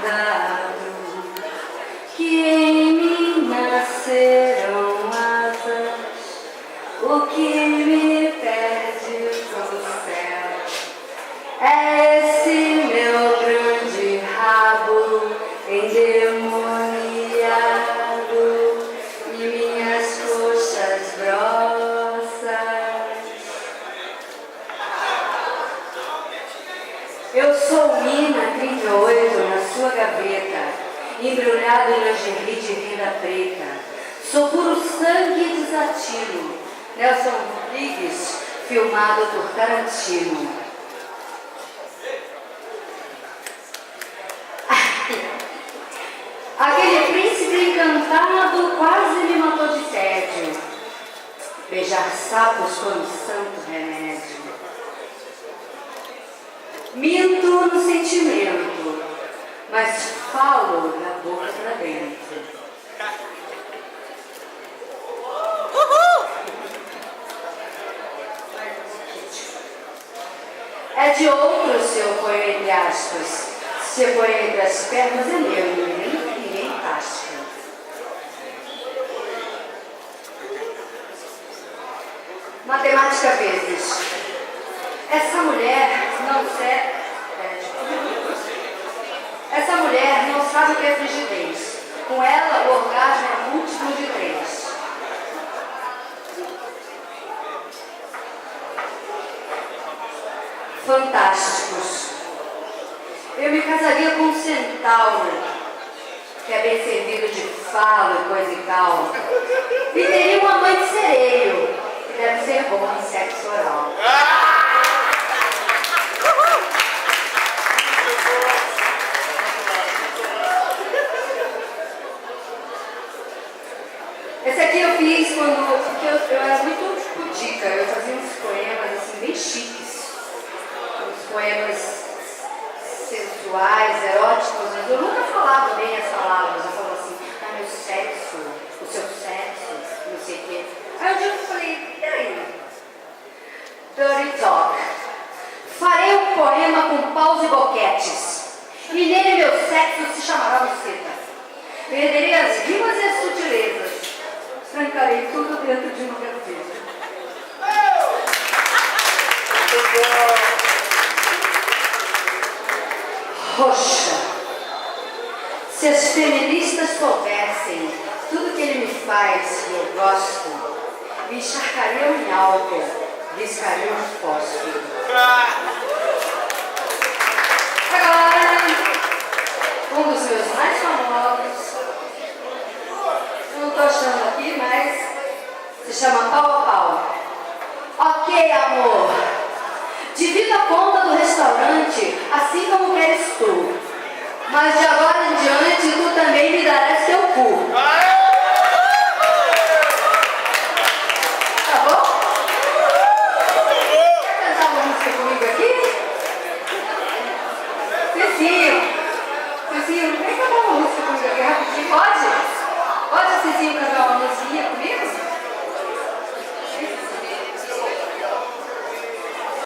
cuidado, que em mim nascerão asas, o que me pede pro céu é esse meu grande rabo endemoniado e minhas coxas grossas. Eu sou mina 38 na sua gaveta, embrulhado em lingerie de renda preta. Sou puro sangue e desatino, Nelson Rodrigues, filmado por Tarantino. Aquele príncipe encantado quase me matou de tédio. Beijar sapos foi um santo remédio. Minto no sentimento, mas falo da boca pra dentro. É de outro se eu ponho entre aspas. Se eu ponho entre as pernas é meu, ninguém tasca. Matemática vezes. Essa mulher não sabe o que é frigidez. Com ela, o orgasmo é múltiplo de 3. Fantásticos. Eu me casaria com um centauro, que é bem servido de falo e coisa e tal. E teria uma mãe de sereio, que deve ser bom em sexo oral. Esse aqui eu fiz porque eu era muito pudica, eu fazia uns poemas assim bem chiques, uns poemas sensuais, eróticos, mas eu nunca falava bem as palavras, eu falava assim, meu sexo, o seu sexo, não sei o quê. Aí um dia eu falei, peraí, Dirty Talk, farei um poema com paus e boquetes, e nele meu sexo se chamará buceta. Perderei as rimas e as sutilezas, trancarei tudo dentro de uma gaveta. Roxa. Se as feministas soubessem tudo que ele me faz e eu gosto, me encharcariam em álcool, riscariam um fósforo. Agora, um dos meus mais famosos, eu não estou achando aqui, mas se chama Pau a Pau. Ok, amor. Divido a conta do restaurante, assim como queres tu. Mas de agora em diante, tu também me darás teu cu.